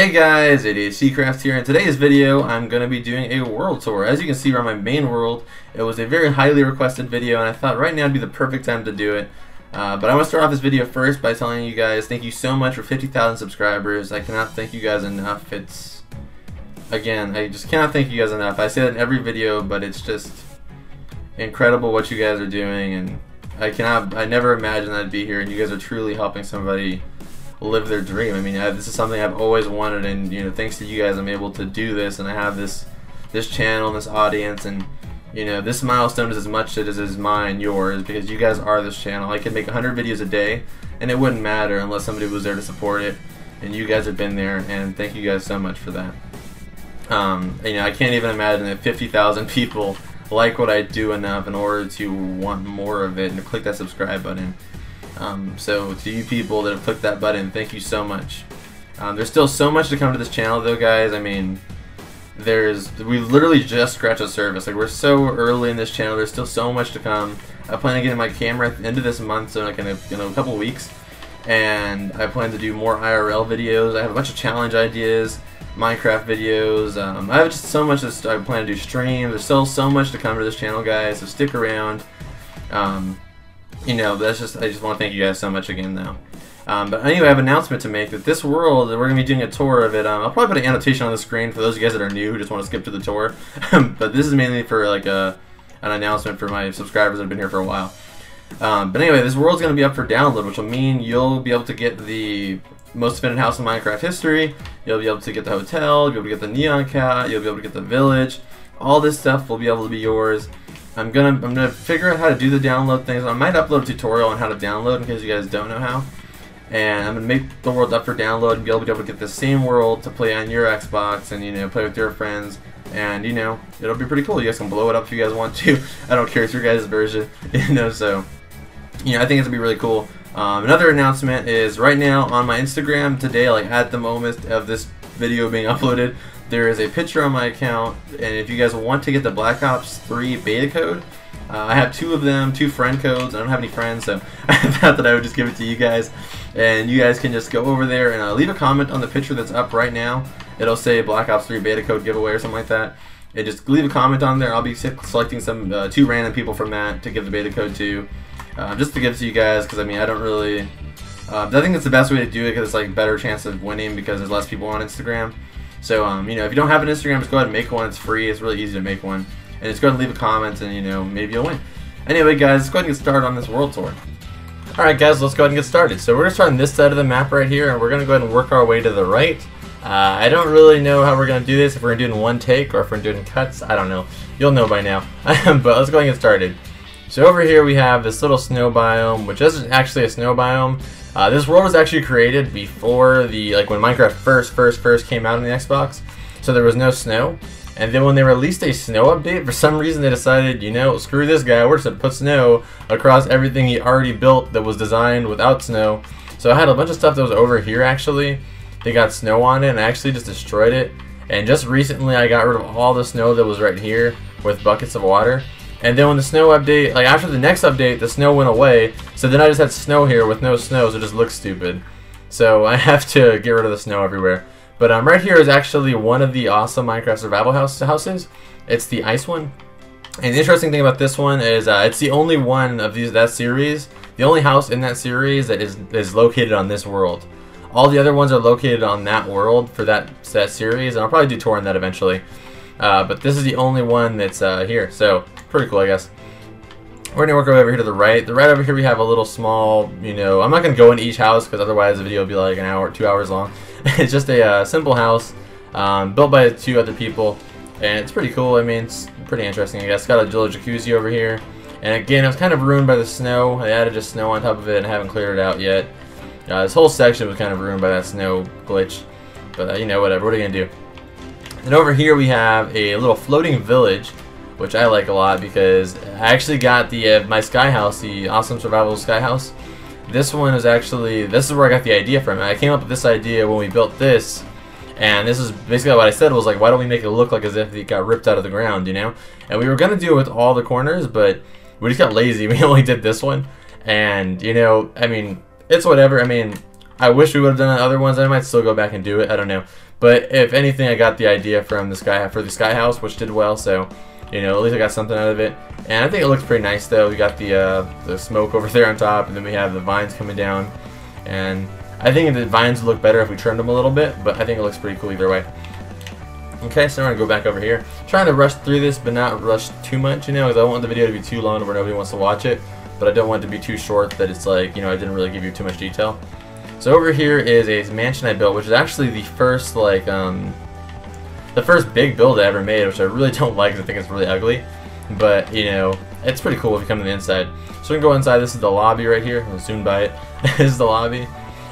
Hey guys, ADHDcraft here. In today's video, I'm going to be doing a world tour. As you can see, we're on my main world. It was a very highly requested video, and I thought right now would be the perfect time to do it. But I want to start off this video first by telling you guys thank you so much for 50,000 subscribers. I cannot thank you guys enough. Again, I just cannot thank you guys enough. I say that in every video, but it's just incredible what you guys are doing, and I never imagined I'd be here, and you guys are truly helping somebody live their dream. I mean, this is something I've always wanted, and thanks to you guys, I'm able to do this, and I have this channel and this audience, and this milestone is as much as it is mine, yours, because you guys are this channel. I could make 100 videos a day, and it wouldn't matter unless somebody was there to support it, and you guys have been there, and thank you guys so much for that. I can't even imagine that 50,000 people like what I do enough in order to want more of it and to click that subscribe button. So to you people that have clicked that button, thank you so much. There's still so much to come to this channel though, guys. I mean, we've literally just scratched the surface. Like, we're so early in this channel, there's still so much to come. I plan on getting my camera at the end of this month, so like in a couple weeks, and I plan to do more IRL videos. I have a bunch of challenge ideas, Minecraft videos. I have just so much that I plan to do streams. There's still so much to come to this channel, guys, so stick around. I just want to thank you guys so much again now. But anyway, I have an announcement to make that this world, we're going to be doing a tour of it. I'll probably put an annotation on the screen for those of you guys that are new who just want to skip to the tour. But this is mainly for like an announcement for my subscribers that have been here for a while. But anyway, this world's going to be up for download, which will mean you'll be able to get the most defended house in Minecraft history. You'll be able to get the hotel, you'll be able to get the neon cat, you'll be able to get the village. All this stuff will be able to be yours. I'm gonna figure out how to do the download things. I might upload a tutorial on how to download in case you guys don't know how. And I'm gonna make the world up for download and be able to get the same world to play on your Xbox and play with your friends. And it'll be pretty cool. You guys can blow it up if you guys want to. I don't care, it's your guys' version. So I think it's gonna be really cool. Another announcement is right now on my Instagram today, like at the moment of this video being uploaded, there is a picture on my account, and if you guys want to get the Black Ops 3 beta code, I have two of them, 2 friend codes. I don't have any friends, so I thought that I would just give it to you guys, and you guys can just go over there and leave a comment on the picture that's up right now. It'll say Black Ops 3 beta code giveaway or something like that, and just leave a comment on there. I'll be selecting some 2 random people from that to give the beta code to, just to give it to you guys, because I don't really, I think it's the best way to do it because it's like better chance of winning because there's less people on Instagram. So, if you don't have an Instagram, just go ahead and make one. It's free. It's really easy to make one. And just go ahead and leave a comment, and, maybe you'll win. Anyway, guys, let's go ahead and get started on this world tour. Alright, guys, let's go ahead and get started. So, we're going to start on this side of the map right here, and we're going to go ahead and work our way to the right. I don't really know how we're going to do this, if we're going to do it in one take or if we're going to do it in cuts. I don't know. You'll know by now. But let's go ahead and get started. So, over here we have this little snow biome, which isn't actually a snow biome. This world was actually created before when Minecraft first came out on the Xbox, so there was no snow. And then when they released a snow update, for some reason they decided, screw this guy, we're just gonna put snow across everything he already built that was designed without snow. So I had a bunch of stuff that was over here actually. They got snow on it, and I actually just destroyed it. And just recently I got rid of all the snow that was right here with buckets of water. And then when the snow update, after the next update, the snow went away. So then I just had snow here with no snow, so it just looks stupid. So I have to get rid of the snow everywhere. But right here is actually one of the awesome Minecraft survival houses. It's the ice one. And the interesting thing about this one is it's the only one of that series, the only house in that series that is located on this world. All the other ones are located on that world for that series, and I'll probably do a tour on that eventually. But this is the only one that's here, so pretty cool, I guess. We're gonna work our way over here to the right. The right over here we have a little small, I'm not gonna go into each house because otherwise the video will be like an hour, 2 hours long. It's just a simple house built by 2 other people, and it's pretty cool. It's pretty interesting, I guess. It's got a little jacuzzi over here, and again, it was kind of ruined by the snow. They added just snow on top of it and haven't cleared it out yet. This whole section was kind of ruined by that snow glitch, but whatever. What are you gonna do? And over here we have a little floating village, which I like a lot because I actually got the my sky house, the awesome survival sky house. This one is actually, this is where I got the idea from. I came up with this idea when we built this, and this is basically what I said was like, why don't we make it look like as if it got ripped out of the ground, And we were gonna do it with all the corners, but we just got lazy. We only did this one, and it's whatever. I wish we would have done other ones. I might still go back and do it. I don't know. But if anything, I got the idea from this guy for the sky house, which did well. So, you know, at least I got something out of it. And I think it looks pretty nice though. We got the smoke over there on top, and then we have the vines coming down. And I think the vines would look better if we trimmed them a little bit, but I think it looks pretty cool either way. Okay, so I'm gonna go back over here. Trying to rush through this, but not rush too much, you know, because I don't want the video to be too long where nobody wants to watch it, but I don't want it to be too short that it's like, you know, I didn't really give you too much detail. So over here is a mansion I built, which is actually the first like the first big build I ever made, which I really don't like because I think it's really ugly. But you know, it's pretty cool if you come to the inside. So we can go inside. This is the lobby right here. I'll zoom by it. This is the lobby,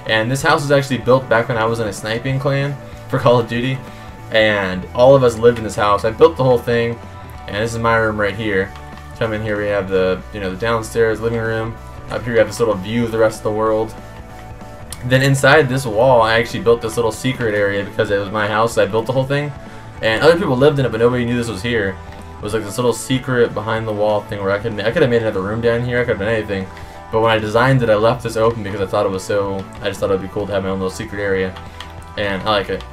and this house was actually built back when I was in a sniping clan for Call of Duty, and all of us lived in this house. I built the whole thing, and this is my room right here. Come in here, we have the the downstairs living room. Up here we have this little view of the rest of the world. Then inside this wall, I actually built this little secret area because it was my house. I built the whole thing, and other people lived in it, but nobody knew this was here. It was like this little secret behind the wall thing where I could have made another room down here. I could have done anything, but when I designed it, I left this open because I thought it was I just thought it would be cool to have my own little secret area, and I like it.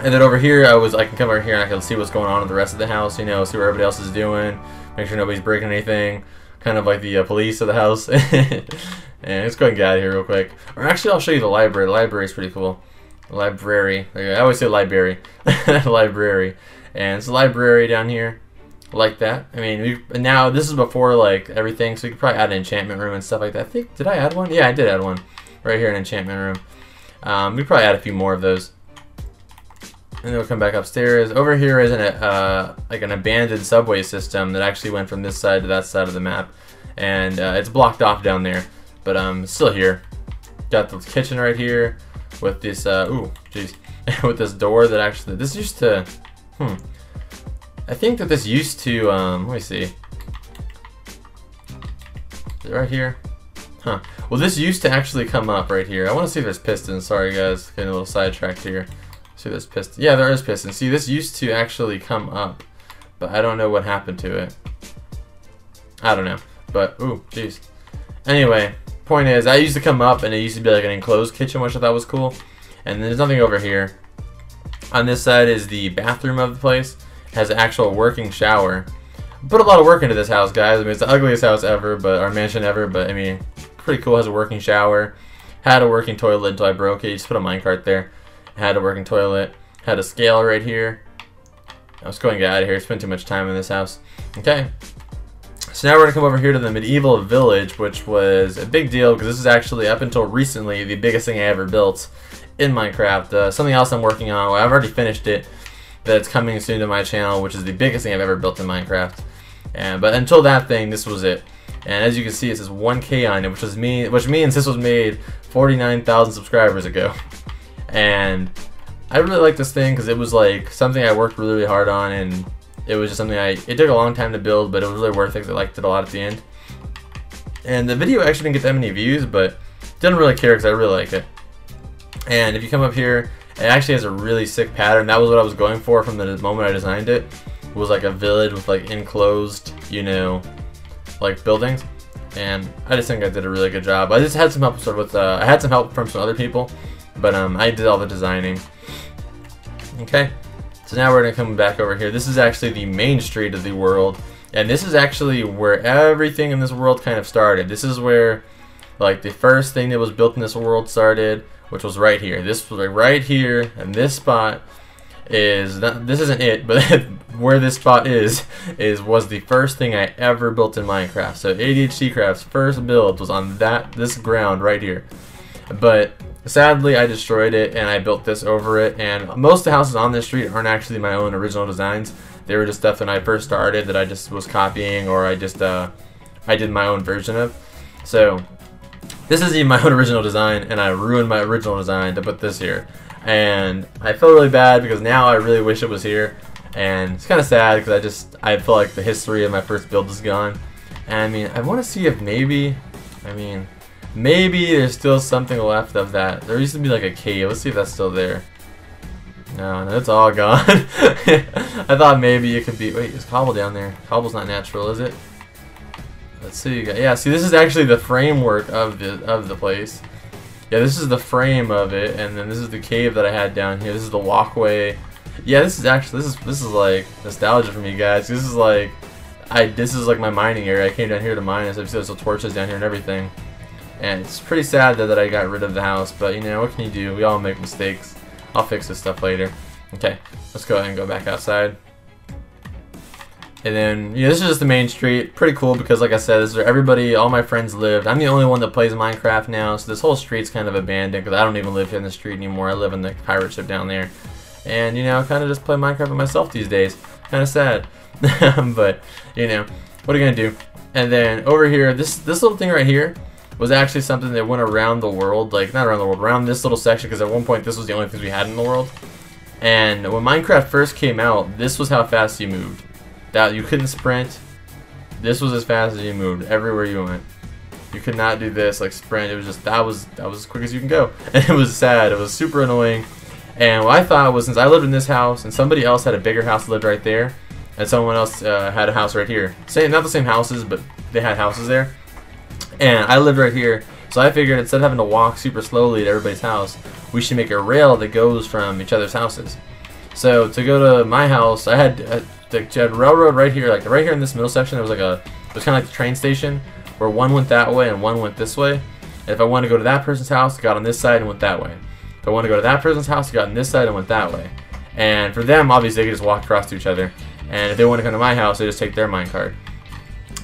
And then over here, I can come over here and I can see what's going on in the rest of the house. You know, see what everybody else is doing, make sure nobody's breaking anything. Kind of like the police of the house. And let's go ahead and get out of here real quick. Or actually, I'll show you the library. The library is pretty cool. The library. I always say library. Library. And it's a library down here. Like that. I mean, now this is before like everything, so you could probably add an enchantment room and stuff like that. I think, did I add one? Yeah, I did add one. Right here, an enchantment room. We could probably add a few more of those. And then we'll come back upstairs. Over here is like an abandoned subway system that actually went from this side to that side of the map. And it's blocked off down there. But it's still here. Got the kitchen right here with this, ooh, jeez. With this door that actually, this used to, I think that this used to, let me see. Is it right here? Huh. Well, this used to actually come up right here. I want to see if there's pistons. Sorry, guys. Getting a little sidetracked here. See, there's piston. Yeah, there is piston. See, this used to actually come up, but I don't know what happened to it. I don't know. But, ooh, jeez. Anyway, point is, I used to come up, and it used to be like an enclosed kitchen, which I thought was cool. And there's nothing over here. On this side is the bathroom of the place. It has an actual working shower. Put a lot of work into this house, guys. I mean, it's the ugliest house ever, but our mansion ever. But I mean, pretty cool. It has a working shower. Had a working toilet until I broke it. You just put a minecart there. Had a working toilet. Had a scale right here. I was going to get out of here. Spent too much time in this house. Okay. So now we're going to come over here to the medieval village, which was a big deal because this is actually, up until recently, the biggest thing I ever built in Minecraft. Something else I'm working on, well, I've already finished it, that's coming soon to my channel, which is the biggest thing I've ever built in Minecraft. But until that thing, this was it. And as you can see, it says 1K on it, which means this was made 49,000 subscribers ago. And I really like this thing because it was like something I worked really, really hard on, and it was just something it took a long time to build, but it was really worth it because I liked it a lot at the end. And the video actually didn't get that many views, but didn't really care because I really like it. And if you come up here, it actually has a really sick pattern. That was what I was going for from the moment I designed it. It was like a village with like enclosed, you know, like buildings. And I just think I did a really good job. I just had some help I had some help from some other people, but I did all the designing. Okay. So now we're going to come back over here. This is actually the main street of the world, and this is actually where everything in this world kind of started. This is where like the first thing that was built in this world started, which was right here. This was like right here, and this spot is this isn't it, but where this spot was the first thing I ever built in Minecraft. So ADHDcraft's first build was on this ground right here. But sadly, I destroyed it, and I built this over it, and most of the houses on this street aren't actually my own original designs. They were just stuff when I first started that I just was copying, or I did my own version of. So this isn't even my own original design, and I ruined my original design to put this here. And I feel really bad because now I really wish it was here, and it's kind of sad because I feel like the history of my first build is gone. And I mean, I want to see if maybe there's still something left of that. There used to be like a cave. Let's see if that's still there. No, it's all gone. I thought maybe it could be. Wait, there's cobble down there. Cobble's not natural, is it? Let's see. Yeah, see, this is actually the framework of the place. Yeah, this is the frame of it, and then this is the cave that I had down here. This is the walkway. Yeah, this is actually this is like nostalgia for me, guys. This is like this is like my mining area. I came down here to mine, so there's still torches down here and everything. And it's pretty sad that I got rid of the house, but you know, what can you do? We all make mistakes. I'll fix this stuff later. Okay, let's go ahead and go back outside. And then, yeah, this is just the main street. Pretty cool because, like I said, this is where everybody, all my friends lived. I'm the only one that plays Minecraft now, so this whole street's kind of abandoned because I don't even live here in the street anymore. I live in the pirate ship down there. And, you know, I kind of just play Minecraft with myself these days. Kind of sad. But, you know, what are you going to do? And then over here, this little thing right here was actually something that went around the world. Like, not around the world, around this little section, because at one point this was the only things we had in the world. And when Minecraft first came out, this was how fast you moved. That you couldn't sprint. This was as fast as you moved everywhere you went. You could not do this like sprint. It was just that was as quick as you can go. And it was sad. It was super annoying. And what I thought was, since I lived in this house and somebody else had a bigger house that lived right there, and someone else had a house right here. Not the same houses, but they had houses there. And I lived right here, so I figured instead of having to walk super slowly to everybody's house, we should make a rail that goes from each other's houses. So to go to my house, I had a railroad right here, like right here in this middle section. There was it was kind of like the train station, where one went that way and one went this way. And if I wanted to go to that person's house, I got on this side and went that way. If I wanted to go to that person's house, I got on this side and went that way. And for them, obviously, they could just walk across to each other. And if they want to come to my house, they just take their minecart.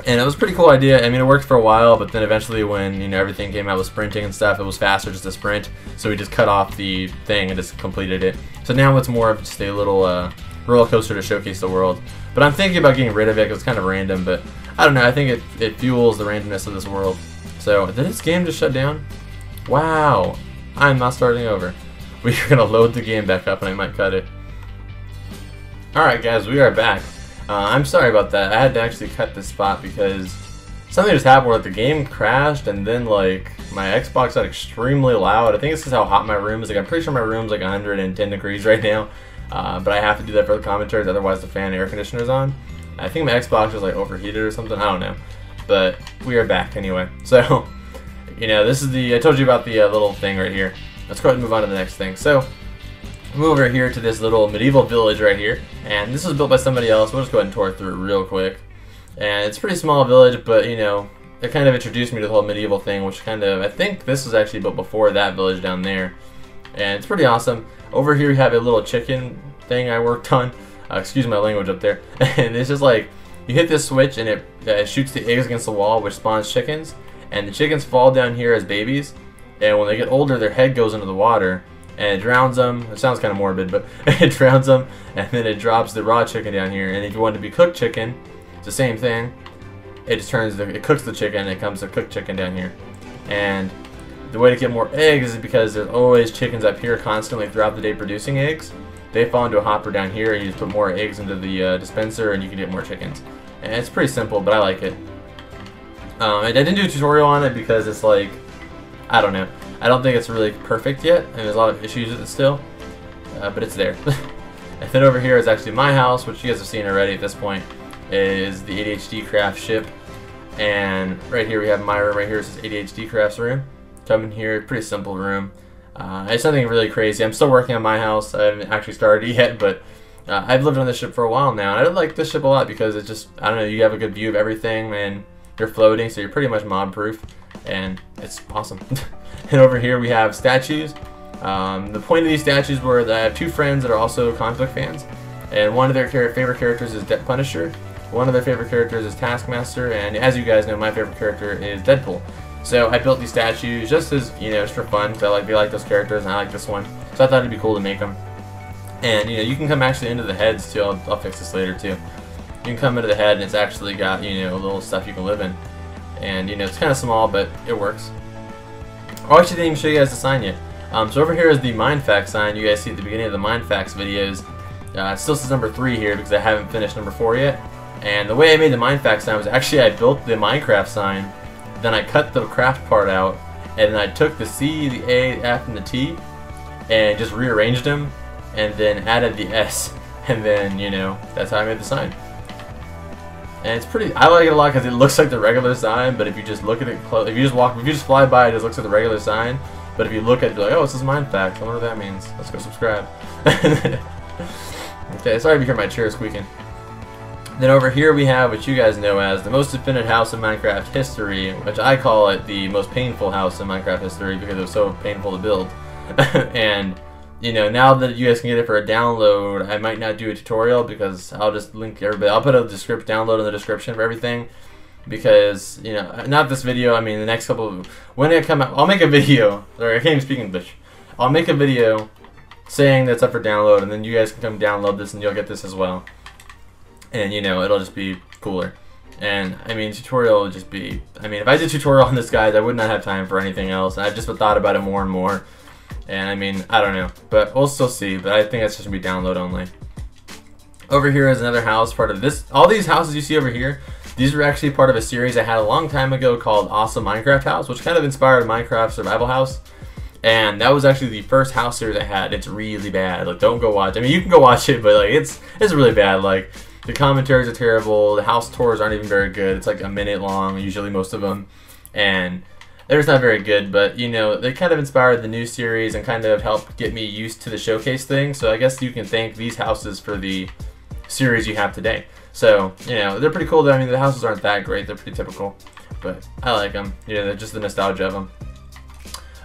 And it was a pretty cool idea. I mean, it worked for a while, but then eventually when, you know, everything came out with sprinting and stuff, it was faster just to sprint. So we just cut off the thing and just completed it. So now it's more of just a little roller coaster to showcase the world. But I'm thinking about getting rid of it because it's kind of random, but I don't know. I think it fuels the randomness of this world. So, did this game just shut down? Wow. I'm not starting over. We're going to load the game back up and I might cut it. Alright guys, we are back. I'm sorry about that. I had to actually cut this spot because something just happened where the game crashed and then like my Xbox got extremely loud. I think this is how hot my room is. Like, I'm pretty sure my room's like 110 degrees right now. But I have to do that for the commentaries, otherwise the fan and air conditioner's on. I think my Xbox is like overheated or something, I don't know. But we are back anyway. So, you know, this is I told you about the little thing right here. Let's go ahead and move on to the next thing. So, move over here to this little medieval village right here. And this was built by somebody else. We'll just go ahead and tour through it real quick. And it's a pretty small village, but you know, it kind of introduced me to the whole medieval thing, which kind of, I think this was actually built before that village down there. And it's pretty awesome. Over here we have a little chicken thing I worked on. Excuse my language up there. And it's just like, you hit this switch and it shoots the eggs against the wall, which spawns chickens. And the chickens fall down here as babies. And when they get older, their head goes into the water. And it drowns them. It sounds kind of morbid, but it drowns them. And then it drops the raw chicken down here. And if you want it to be cooked chicken, it's the same thing. It just it cooks the chicken and it comes to cooked chicken down here. And the way to get more eggs is because there's always chickens up here constantly throughout the day producing eggs. They fall into a hopper down here and you just put more eggs into the dispenser and you can get more chickens. And it's pretty simple, but I like it. I didn't do a tutorial on it because it's like, I don't know. I don't think it's really perfect yet, and there's a lot of issues with it still, but it's there. And then over here is actually my house, which you guys have seen already at this point, is the ADHDcraft ship. And right here we have my room. Right here is ADHDcraft's room. Come in here, pretty simple room. It's nothing really crazy. I'm still working on my house. I haven't actually started it yet, but I've lived on this ship for a while now. And I like this ship a lot because it's just, I don't know, you have a good view of everything, and you're floating, so you're pretty much mob-proof, and it's awesome. And over here we have statues. The point of these statues were that I have two friends that are also comic book fans, and one of their favorite characters is Punisher, one of their favorite characters is Taskmaster, and as you guys know, my favorite character is Deadpool. So I built these statues just as, you know, just for fun, because they like those characters and I like this one, so I thought it'd be cool to make them. And you know, you can come actually into the heads too. I'll fix this later too. You can come into the head and it's actually got, you know, little stuff you can live in. And you know, it's kind of small, but it works. Oh, I actually didn't even show you guys the sign yet. So over here is the Mindfact sign you guys see at the beginning of the Mindfacts videos. It still says number 3 here because I haven't finished number 4 yet. And the way I made the Mindfact sign was actually I built the Minecraft sign, then I cut the craft part out, and then I took the C, the A, the F, and the T, and just rearranged them, and then added the S, and then, you know, that's how I made the sign. And it's pretty, I like it a lot because it looks like the regular sign, but if you just look at it close, if you just fly by, it just looks like the regular sign. But if you look at it, you're like, oh, this is Mind Facts. I wonder what that means. Let's go subscribe. Okay, sorry if you hear my chair squeaking. Then over here we have what you guys know as the most defended house in Minecraft history, which I call it the most painful house in Minecraft history because it was so painful to build. And you know, now that you guys can get it for a download, I might not do a tutorial because I'll just link everybody. I'll put a download in the description for everything because, you know, not this video, I mean the next couple of, when it come out, I'll make a video, sorry, I can't even speak English. I'll make a video saying that's up for download, and then you guys can come download this and you'll get this as well. And, you know, it'll just be cooler. And, I mean, tutorial would just be, I mean, if I did tutorial on this, guys, I would not have time for anything else. I've just thought about it more and more. And I mean, I don't know, but we'll still see. But I think it's just gonna be download only. Over here is another house, part of this. All these houses you see over here, these were actually part of a series I had a long time ago called Awesome Minecraft House, which kind of inspired Minecraft Survival House. And that was actually the first house series I had. It's really bad. Like, don't go watch. I mean, you can go watch it, but like, it's really bad. Like, the commentaries are terrible. The house tours aren't even very good. It's like a minute long, usually most of them, and they're just not very good, but you know, they kind of inspired the new series and kind of helped get me used to the showcase thing. So I guess you can thank these houses for the series you have today. So, you know, they're pretty cool. I mean, the houses aren't that great. They're pretty typical, but I like them. You know, they're just the nostalgia of them.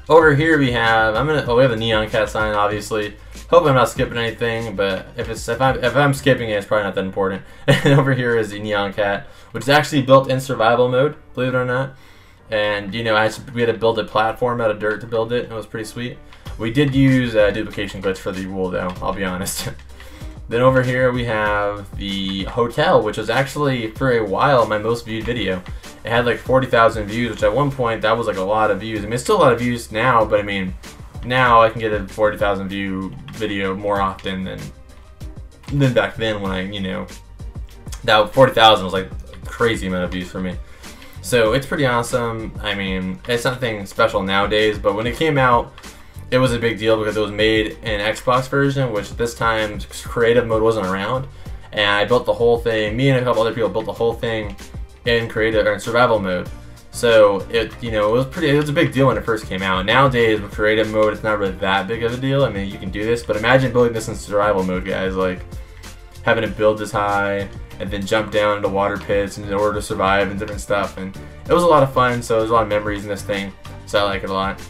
Over here we have, we have the neon cat sign, obviously. Hope I'm not skipping anything, but if I'm skipping it, it's probably not that important. And over here is the neon cat, which is actually built in survival mode, believe it or not. And you know, we had to build a platform out of dirt to build it. It was pretty sweet. We did use a duplication glitch for the wool, though, I'll be honest. Then over here we have the hotel, which was actually for a while my most viewed video. It had like 40,000 views, which at one point that was like a lot of views. I mean, it's still a lot of views now, but I mean, now I can get a 40,000 view video more often than back then when I, you know, that 40,000 was like a crazy amount of views for me. So it's pretty awesome. I mean, it's nothing special nowadays, but when it came out, it was a big deal because it was made in Xbox version, which this time creative mode wasn't around. And I built the whole thing. Me and a couple other people built the whole thing in creative or in survival mode. So it, you know, it was a big deal when it first came out. Nowadays with creative mode, it's not really that big of a deal. I mean, you can do this, but imagine building this in survival mode, guys. Like having to build this high and then jump down into water pits in order to survive and different stuff. And it was a lot of fun, so there's a lot of memories in this thing, so I like it a lot.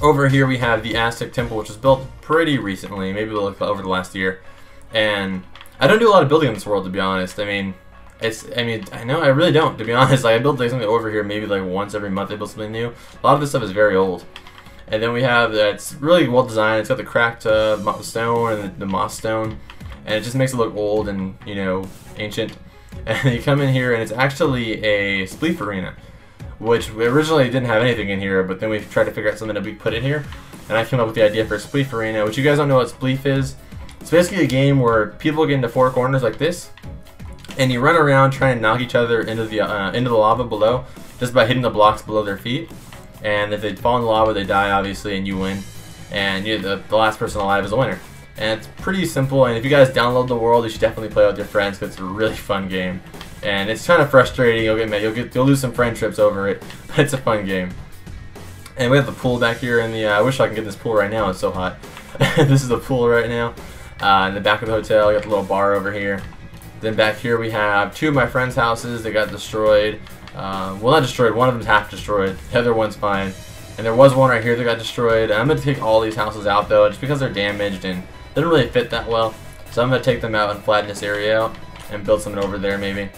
Over here we have the Aztec Temple, which was built pretty recently, maybe over the last year. And I don't do a lot of building in this world, to be honest. I mean, I really don't, to be honest. Like, I build like something over here maybe like once every month I build something new. A lot of this stuff is very old. And then we have, it's really well designed. It's got the cracked stone and the moss stone. And it just makes it look old and, you know, ancient. And you come in here and it's actually a Spleef arena, which we originally didn't have anything in here, but then we tried to figure out something that we put in here. And I came up with the idea for a Spleef arena, which you guys don't know what Spleef is. It's basically a game where people get into four corners like this, and you run around trying to knock each other into the lava below, just by hitting the blocks below their feet. And if they fall in the lava, they die, obviously, and you win. And the last person alive is the winner. And it's pretty simple, and if you guys download the world, you should definitely play with your friends because it's a really fun game. And it's kind of frustrating. You'll get mad. You'll lose some friendships over it, but it's a fun game. And we have the pool back here in the. I wish I could get this pool right now. It's so hot. This is the pool right now. In the back of the hotel, you got the little bar over here. Then back here we have two of my friends' houses. They got destroyed. Well, not destroyed. One of them's half destroyed. The other one's fine. And there was one right here that got destroyed. I'm going to take all these houses out, though, just because they're damaged and they don't really fit that well. So I'm going to take them out and flatten this area out and build something over there, maybe.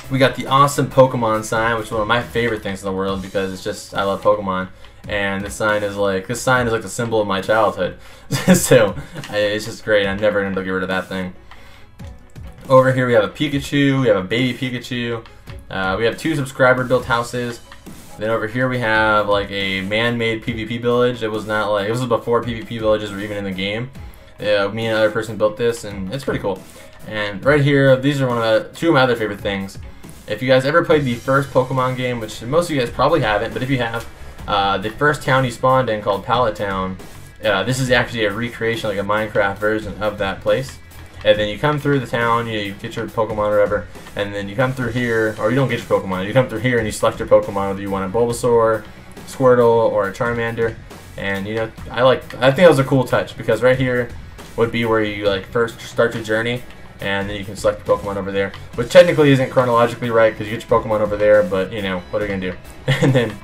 We got the awesome Pokemon sign, which is one of my favorite things in the world because it's just, I love Pokemon. And this sign is like the symbol of my childhood. So it's just great. I'm never going to get rid of that thing. Over here we have a Pikachu. We have a baby Pikachu. We have two subscriber-built houses. Then over here we have like a man-made PvP village. It was not like, it was before PvP villages were even in the game. Me and another person built this, and it's pretty cool. And right here, these are two of my other favorite things. If you guys ever played the first Pokemon game, which most of you guys probably haven't, but if you have, the first town you spawned in called Pallet Town, this is actually a recreation, like a Minecraft version of that place. And then you come through the town, you get your Pokemon or whatever, and then you come through here, or you don't get your Pokemon, you come through here and you select your Pokemon, whether you want a Bulbasaur, Squirtle, or a Charmander. And you know, I think that was a cool touch, because right here would be where you like first start your journey, and then you can select your Pokemon over there, which technically isn't chronologically right because you get your Pokemon over there, but you know, what are you gonna do? And then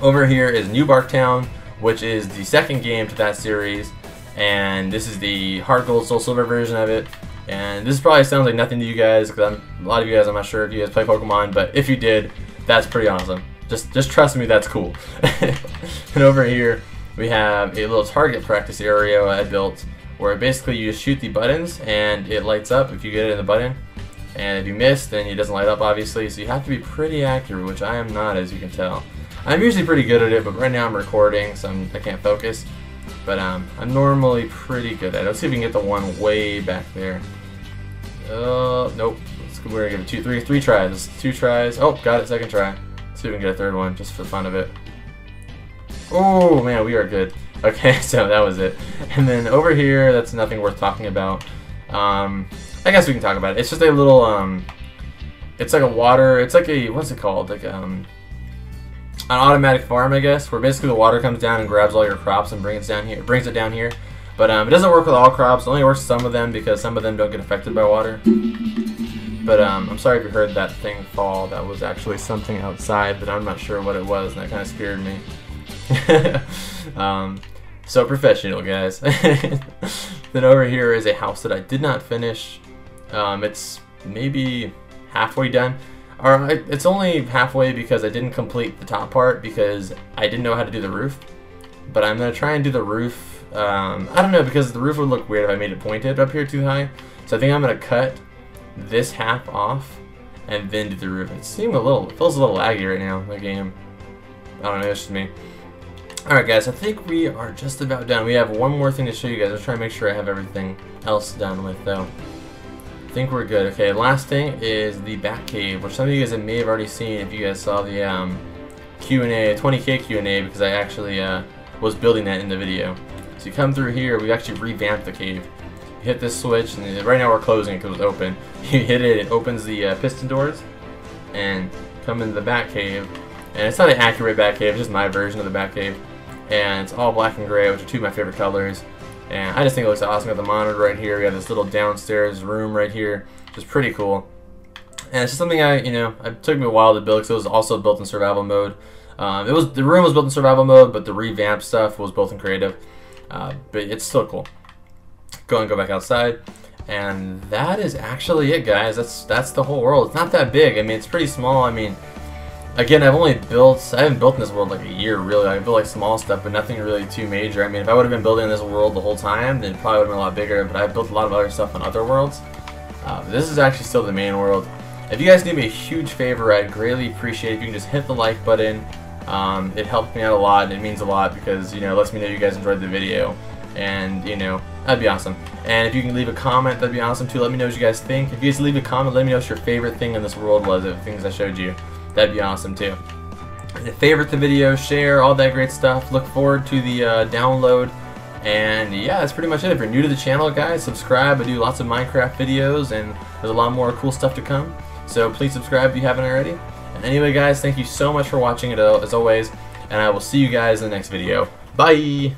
over here is New Barktown, which is the second game to that series, and this is the Heart Gold Soul Silver version of it. And this probably sounds like nothing to you guys, because a lot of you guys, I'm not sure if you guys play Pokemon, but if you did, that's pretty awesome. Just trust me, that's cool. And over here we have a little target practice area I built, where basically you just shoot the buttons and it lights up if you get it in the button, and if you miss, then it doesn't light up, obviously. So you have to be pretty accurate, which I am not, as you can tell. I'm usually pretty good at it, but right now I'm recording, so I can't focus. But I'm normally pretty good at it. Let's see if we can get the one way back there. Nope. We're gonna give it three tries. 2 tries. Oh, got it. Second try. Let's see if we can get a third one, just for the fun of it. Oh man, we are good. Okay, so that was it. And then over here, that's nothing worth talking about. I guess we can talk about it. It's just a little, it's like a water, it's like a, what's it called? Like, an automatic farm, I guess, where basically the water comes down and grabs all your crops and brings it down here. But it doesn't work with all crops. It only works with some of them, because some of them don't get affected by water. But I'm sorry if you heard that thing fall. That was actually something outside, but I'm not sure what it was, and that kind of scared me. So professional, guys. Then over here is a house that I did not finish. It's maybe halfway done. Or it's only halfway because I didn't complete the top part because I didn't know how to do the roof. But I'm going to try and do the roof. I don't know, because the roof would look weird if I made it pointed up here too high. So I think I'm going to cut this half off and then do the roof. It feels a little laggy right now, the game. I don't know, it's just me. Alright guys, I think we are just about done. We have one more thing to show you guys. I'll try to make sure I have everything else done with though. I think we're good. Okay, last thing is the Batcave, which some of you guys may have already seen if you guys saw the Q&A, 20K Q&A, because I actually was building that in the video. So you come through here, we actually revamped the cave. You hit this switch, and right now we're closing it because it's open. You hit it, it opens the piston doors, and come into the Batcave. And it's not an accurate Batcave, it's just my version of the Batcave. And it's all black and gray, which are 2 of my favorite colors. And I just think it looks awesome. We got the monitor right here. We have this little downstairs room right here, which is pretty cool. And it's just something it took me a while to build because it was also built in survival mode. The room was built in survival mode, but the revamped stuff was both in creative. But it's still cool. Go back outside. And that is actually it, guys. That's the whole world. It's not that big. I mean, it's pretty small. I mean, again, I haven't built in this world like a year, really. I built like small stuff, but nothing really too major. I mean, if I would have been building this world the whole time, then it probably would have been a lot bigger, but I've built a lot of other stuff on other worlds. But this is actually still the main world. If you guys do me a huge favor, I'd greatly appreciate it if you can just hit the like button. It helps me out a lot, and it means a lot because, it lets me know you guys enjoyed the video. And, that'd be awesome. And if you can leave a comment, that'd be awesome too. Let me know what you guys think. If you guys leave a comment, let me know what your favorite thing in this world was, the things I showed you. That'd be awesome too. And favorite the video, share, all that great stuff. Look forward to the download. And yeah, that's pretty much it. If you're new to the channel, guys, subscribe. I do lots of Minecraft videos, and there's a lot more cool stuff to come. So please subscribe if you haven't already. And anyway, guys, thank you so much for watching it as always. And I will see you guys in the next video. Bye!